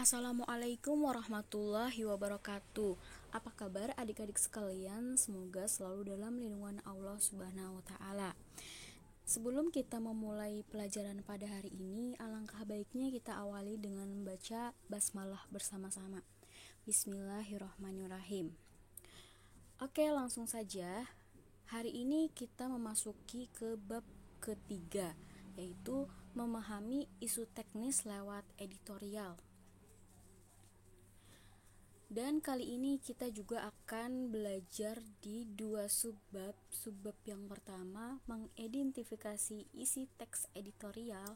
Assalamualaikum warahmatullahi wabarakatuh. Apa kabar adik-adik sekalian? Semoga selalu dalam lindungan Allah Subhanahu wa taala. Sebelum kita memulai pelajaran pada hari ini, alangkah baiknya kita awali dengan membaca basmalah bersama-sama. Bismillahirrahmanirrahim. Oke, langsung saja. Hari ini kita memasuki ke bab ketiga, yaitu memahami isu teknis lewat editorial. Dan kali ini kita juga akan belajar di dua subbab. Subbab yang pertama mengidentifikasi isi teks editorial,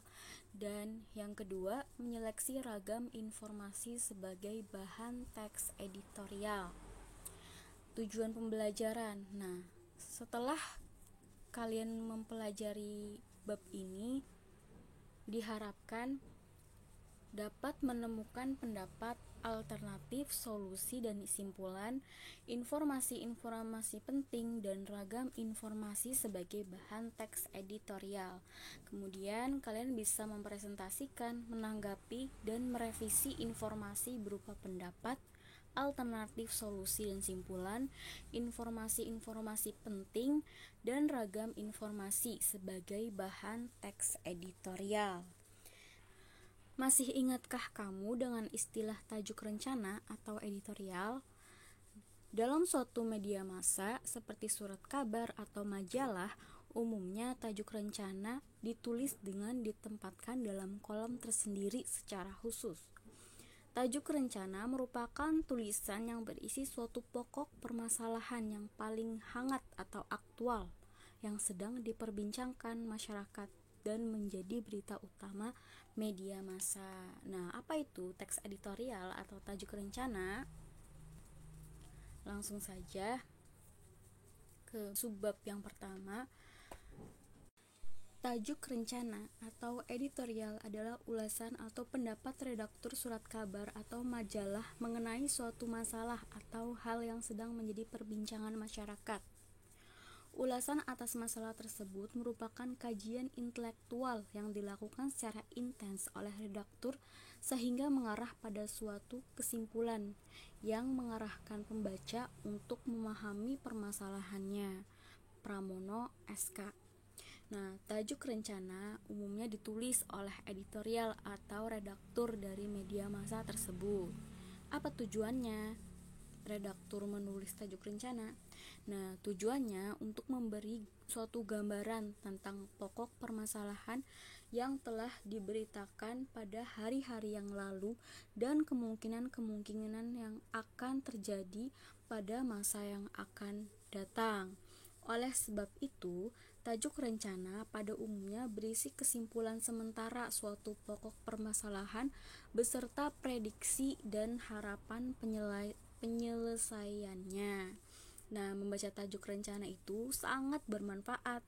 dan yang kedua menyeleksi ragam informasi sebagai bahan teks editorial. Tujuan pembelajaran. Nah, setelah kalian mempelajari bab ini, diharapkan dapat menemukan pendapat alternatif, solusi dan kesimpulan, informasi-informasi penting dan ragam informasi sebagai bahan teks editorial. Kemudian kalian bisa mempresentasikan, menanggapi dan merevisi informasi berupa pendapat, alternatif, solusi dan kesimpulan, informasi-informasi penting dan ragam informasi sebagai bahan teks editorial. Masih ingatkah kamu dengan istilah tajuk rencana atau editorial? Dalam suatu media massa seperti surat kabar atau majalah, umumnya tajuk rencana ditulis dengan ditempatkan dalam kolom tersendiri secara khusus. Tajuk rencana merupakan tulisan yang berisi suatu pokok permasalahan yang paling hangat atau aktual yang sedang diperbincangkan masyarakat dan menjadi berita utama media massa. Nah, apa itu teks editorial atau tajuk rencana? Langsung saja ke subbab yang pertama. Tajuk rencana atau editorial adalah ulasan atau pendapat redaktur surat kabar atau majalah mengenai suatu masalah atau hal yang sedang menjadi perbincangan masyarakat. Ulasan atas masalah tersebut merupakan kajian intelektual yang dilakukan secara intens oleh redaktur sehingga mengarah pada suatu kesimpulan yang mengarahkan pembaca untuk memahami permasalahannya. Pramono SK. Nah, tajuk rencana umumnya ditulis oleh editorial atau redaktur dari media massa tersebut. Apa tujuannya redaktur menulis tajuk rencana? Nah, tujuannya untuk memberi suatu gambaran tentang pokok permasalahan yang telah diberitakan pada hari-hari yang lalu dan kemungkinan-kemungkinan yang akan terjadi pada masa yang akan datang. Oleh sebab itu, tajuk rencana pada umumnya berisi kesimpulan sementara suatu pokok permasalahan beserta prediksi dan harapan penyelesaiannya. Nah, membaca tajuk rencana itu sangat bermanfaat.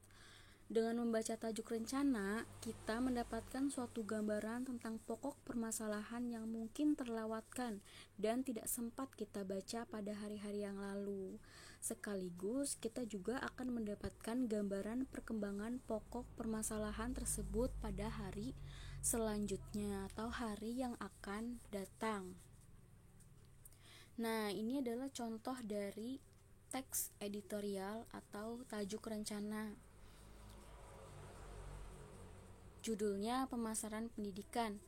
Dengan membaca tajuk rencana, kita mendapatkan suatu gambaran tentang pokok permasalahan yang mungkin terlewatkan dan tidak sempat kita baca pada hari-hari yang lalu. Sekaligus, kita juga akan mendapatkan gambaran perkembangan pokok permasalahan tersebut pada hari selanjutnya atau hari yang akan datang. Nah, ini adalah contoh dari teks editorial atau tajuk rencana. Judulnya pemasaran pendidikan.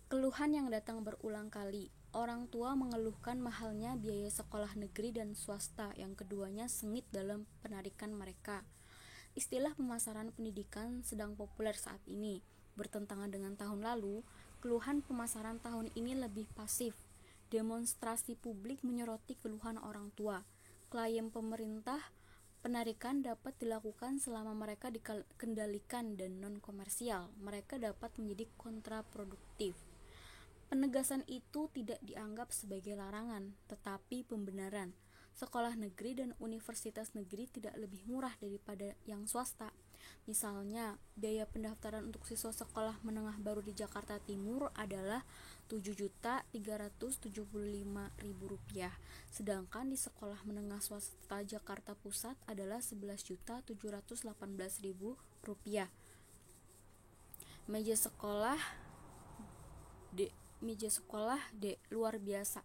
Keluhan yang datang berulang kali. Orang tua mengeluhkan mahalnya biaya sekolah negeri dan swasta, yang keduanya sengit dalam penarikan mereka. Istilah pemasaran pendidikan sedang populer saat ini. Bertentangan dengan tahun lalu, keluhan pemasaran tahun ini lebih pasif. Demonstrasi publik menyoroti keluhan orang tua. Klaim pemerintah, penarikan dapat dilakukan selama mereka dikendalikan dan non-komersial. Mereka dapat menjadi kontraproduktif. Penegasan itu tidak dianggap sebagai larangan, tetapi pembenaran. Sekolah negeri dan universitas negeri tidak lebih murah daripada yang swasta. Misalnya, biaya pendaftaran untuk siswa sekolah menengah baru di Jakarta Timur adalah Rp7.375.000, sedangkan di sekolah menengah swasta Jakarta Pusat adalah Rp11.718.000. Meja sekolah meja sekolah luar biasa.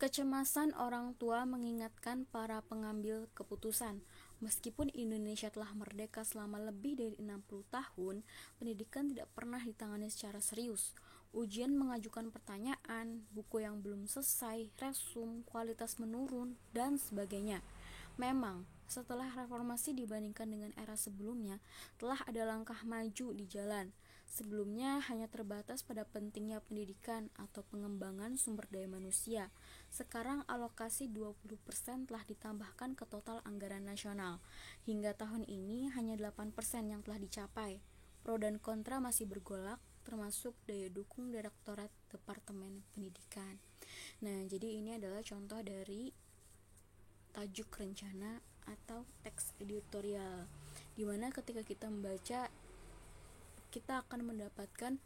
Kecemasan orang tua mengingatkan para pengambil keputusan. Meskipun Indonesia telah merdeka selama lebih dari 60 tahun, pendidikan tidak pernah ditangani secara serius. Ujian mengajukan pertanyaan, buku yang belum selesai, resum, kualitas menurun, dan sebagainya. Memang, setelah reformasi dibandingkan dengan era sebelumnya, telah ada langkah maju di jalan. Sebelumnya hanya terbatas pada pentingnya pendidikan atau pengembangan sumber daya manusia. Sekarang alokasi 20% telah ditambahkan ke total anggaran nasional. Hingga tahun ini hanya 8% yang telah dicapai. Pro dan kontra masih bergolak, termasuk daya dukung Direktorat Departemen Pendidikan. Nah, jadi ini adalah contoh dari tajuk rencana atau teks editorial, dimana ketika kita membaca kita akan mendapatkan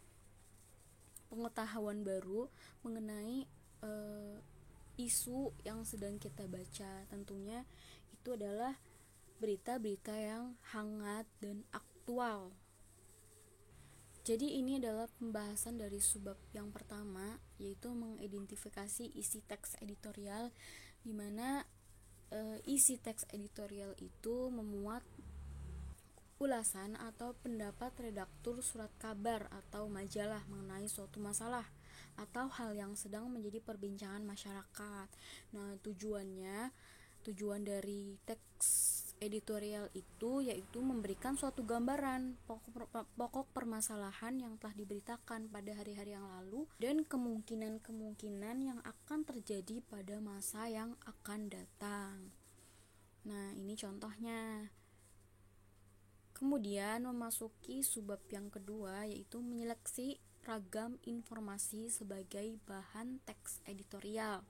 pengetahuan baru mengenai isu yang sedang kita baca. Tentunya itu adalah berita-berita yang hangat dan aktual. Jadi ini adalah pembahasan dari subbab yang pertama, yaitu mengidentifikasi isi teks editorial, di mana isi teks editorial itu memuat ulasan atau pendapat redaktur surat kabar atau majalah mengenai suatu masalah atau hal yang sedang menjadi perbincangan masyarakat. Nah, tujuan dari teks editorial itu yaitu memberikan suatu gambaran pokok permasalahan yang telah diberitakan pada hari-hari yang lalu dan kemungkinan-kemungkinan yang akan terjadi pada masa yang akan datang. Nah, ini contohnya. Kemudian memasuki subbab yang kedua, yaitu menyeleksi ragam informasi sebagai bahan teks editorial.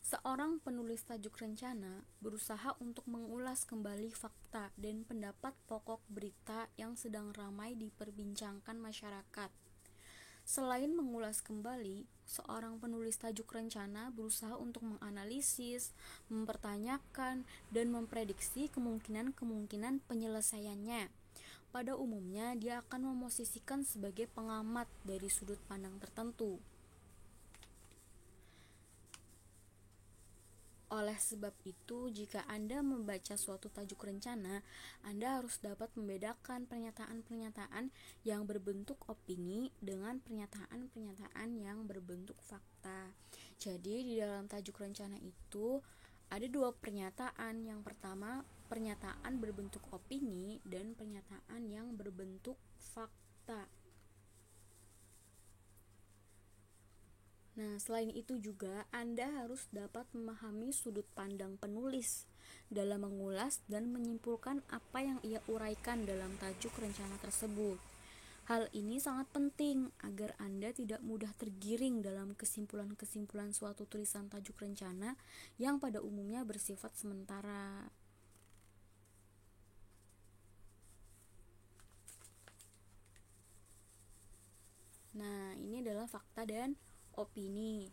Seorang penulis tajuk rencana berusaha untuk mengulas kembali fakta dan pendapat pokok berita yang sedang ramai diperbincangkan masyarakat. Selain mengulas kembali, seorang penulis tajuk rencana berusaha untuk menganalisis, mempertanyakan, dan memprediksi kemungkinan-kemungkinan penyelesaiannya. Pada umumnya, dia akan memosisikan sebagai pengamat dari sudut pandang tertentu. Oleh sebab itu, jika Anda membaca suatu tajuk rencana, Anda harus dapat membedakan pernyataan-pernyataan yang berbentuk opini dengan pernyataan-pernyataan yang berbentuk fakta. Jadi, di dalam tajuk rencana itu ada dua pernyataan. Yang pertama, pernyataan berbentuk opini dan pernyataan yang berbentuk fakta. Nah, selain itu juga Anda harus dapat memahami sudut pandang penulis dalam mengulas dan menyimpulkan apa yang ia uraikan dalam tajuk rencana tersebut. Hal ini sangat penting agar Anda tidak mudah tergiring dalam kesimpulan-kesimpulan suatu tulisan tajuk rencana yang pada umumnya bersifat sementara. Nah, ini adalah fakta dan opini.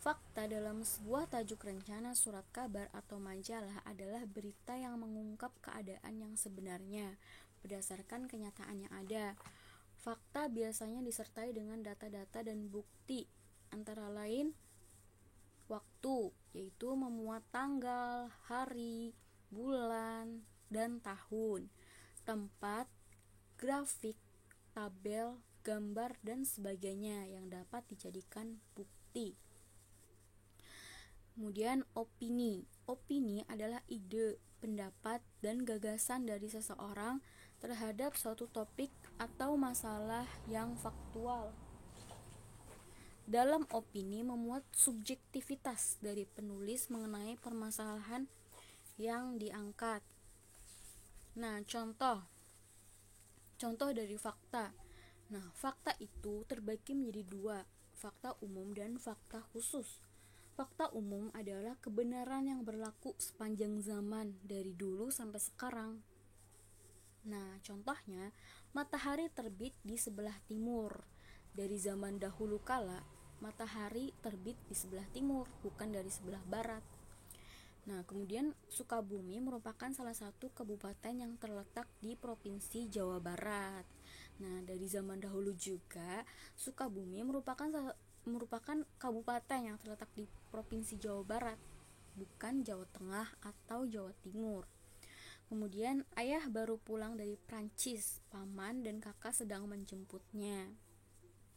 Fakta dalam sebuah tajuk rencana surat kabar atau majalah adalah berita yang mengungkap keadaan yang sebenarnya berdasarkan kenyataan yang ada. Fakta biasanya disertai dengan data-data dan bukti, antara lain waktu, yaitu memuat tanggal, hari, bulan, dan tahun, tempat, grafik, tabel, gambar, dan sebagainya yang dapat dijadikan bukti. Kemudian opini. Opini adalah ide, pendapat, dan gagasan dari seseorang terhadap suatu topik atau masalah yang faktual. Dalam opini memuat subjektivitas dari penulis mengenai permasalahan yang diangkat. Nah, contoh dari fakta. Nah, fakta itu terbagi menjadi dua, fakta umum dan fakta khusus. Fakta umum adalah kebenaran yang berlaku sepanjang zaman dari dulu sampai sekarang. Nah, contohnya, matahari terbit di sebelah timur. Dari zaman dahulu kala, matahari terbit di sebelah timur, bukan dari sebelah barat. Nah, kemudian Sukabumi merupakan salah satu kabupaten yang terletak di Provinsi Jawa Barat. Nah, dari zaman dahulu juga Sukabumi merupakan merupakan kabupaten yang terletak di Provinsi Jawa Barat, bukan Jawa Tengah atau Jawa Timur. Kemudian ayah baru pulang dari Prancis, paman dan kakak sedang menjemputnya.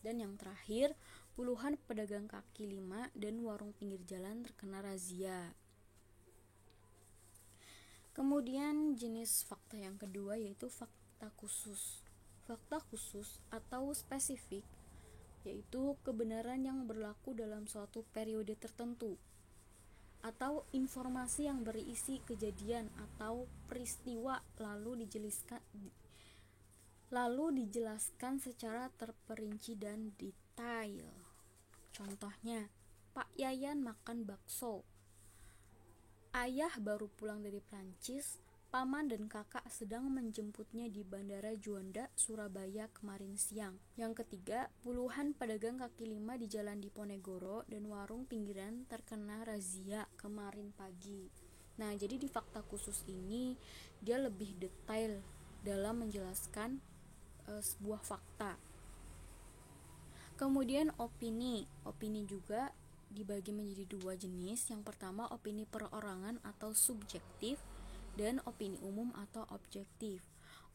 Dan yang terakhir, puluhan pedagang kaki lima dan warung pinggir jalan terkena razia. Kemudian jenis fakta yang kedua yaitu fakta khusus. Fakta khusus atau spesifik yaitu kebenaran yang berlaku dalam suatu periode tertentu, atau informasi yang berisi kejadian atau peristiwa lalu dijelaskan secara terperinci dan detail. Contohnya, Pak Yayan makan bakso. Ayah baru pulang dari Prancis, paman dan kakak sedang menjemputnya di Bandara Juanda, Surabaya kemarin siang. Yang ketiga, puluhan pedagang kaki lima di Jalan Diponegoro dan warung pinggiran terkena razia kemarin pagi. Nah, jadi di fakta khusus ini dia lebih detail dalam menjelaskan sebuah fakta. Kemudian opini juga dibagi menjadi dua jenis. Yang pertama opini perorangan atau subjektif dan opini umum atau objektif.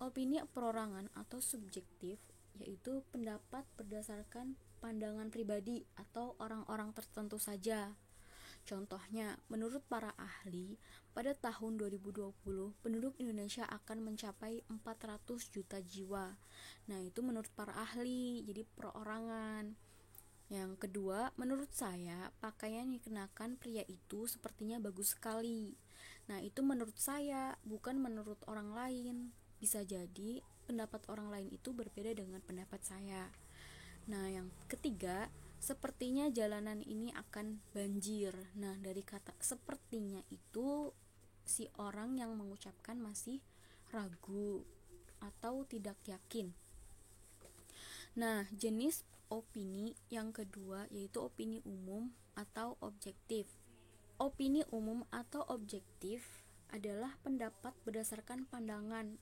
Opini perorangan atau subjektif yaitu pendapat berdasarkan pandangan pribadi atau orang-orang tertentu saja. Contohnya, menurut para ahli, pada tahun 2020 penduduk Indonesia akan mencapai 400 juta jiwa. Nah, itu menurut para ahli, jadi perorangan. Yang kedua, menurut saya, pakaian yang dikenakan pria itu sepertinya bagus sekali. Nah, itu menurut saya, bukan menurut orang lain. Bisa jadi pendapat orang lain itu berbeda dengan pendapat saya. Nah, yang ketiga, sepertinya jalanan ini akan banjir. Nah, dari kata sepertinya itu si orang yang mengucapkan masih ragu atau tidak yakin. Nah, jenis opini yang kedua yaitu opini umum atau objektif. Opini umum atau objektif adalah pendapat berdasarkan pandangan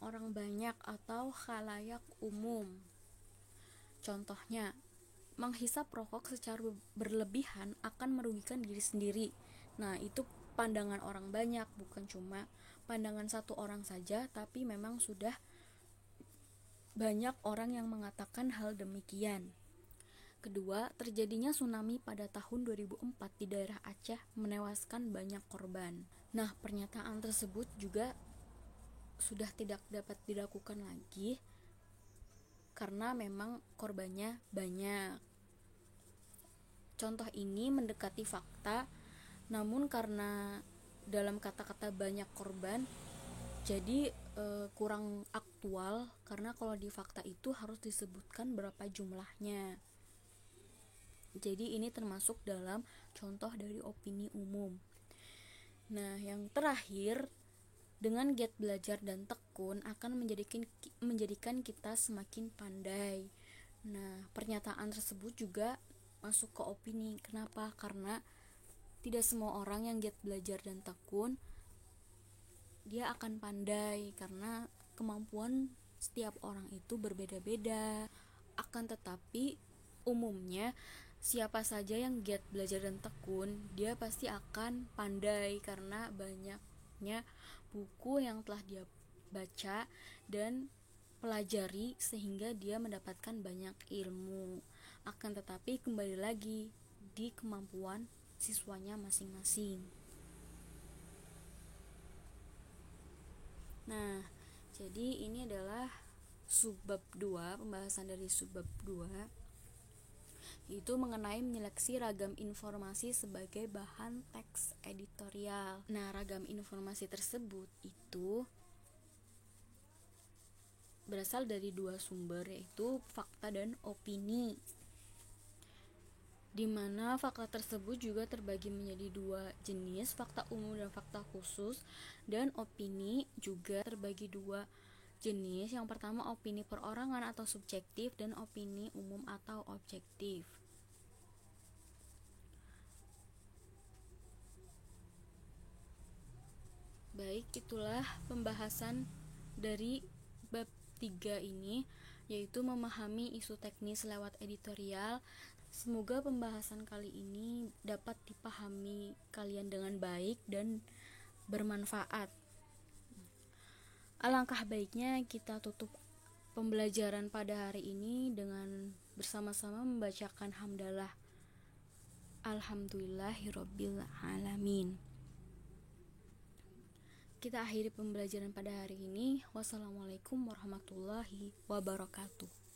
orang banyak atau khalayak umum. Contohnya, menghisap rokok secara berlebihan akan merugikan diri sendiri. Nah, itu pandangan orang banyak, bukan cuma pandangan satu orang saja, tapi memang sudah banyak orang yang mengatakan hal demikian. Kedua, terjadinya tsunami pada tahun 2004 di daerah Aceh menewaskan banyak korban. Nah, pernyataan tersebut juga sudah tidak dapat dilakukan lagi karena memang korbannya banyak. Contoh ini mendekati fakta, namun karena dalam kata-kata banyak korban jadi kurang aktual, karena kalau di fakta itu harus disebutkan berapa jumlahnya. Jadi ini termasuk dalam contoh dari opini umum. Nah, yang terakhir, dengan giat belajar dan tekun akan menjadikan kita semakin pandai. Nah, pernyataan tersebut juga masuk ke opini. Kenapa? Karena tidak semua orang yang giat belajar dan tekun dia akan pandai, karena kemampuan setiap orang itu berbeda-beda. Akan tetapi umumnya siapa saja yang giat belajar dan tekun, dia pasti akan pandai karena banyaknya buku yang telah dia baca dan pelajari sehingga dia mendapatkan banyak ilmu. Akan tetapi kembali lagi di kemampuan siswanya masing-masing. Nah, jadi ini adalah subbab 2, pembahasan dari subbab 2, yaitu mengenai menyeleksi ragam informasi sebagai bahan teks editorial. Nah, ragam informasi tersebut itu berasal dari dua sumber, yaitu fakta dan opini, di mana fakta tersebut juga terbagi menjadi dua jenis, fakta umum dan fakta khusus, dan opini juga terbagi dua jenis. Yang pertama opini perorangan atau subjektif dan opini umum atau objektif. Baik, itulah pembahasan dari bab 3 ini, yaitu memahami isu teknis lewat editorial. Semoga pembahasan kali ini dapat dipahami kalian dengan baik dan bermanfaat. Alangkah baiknya kita tutup pembelajaran pada hari ini dengan bersama-sama membacakan hamdalah. Alhamdulillahirabbil alamin. Kita akhiri pembelajaran pada hari ini. Wassalamualaikum warahmatullahi wabarakatuh.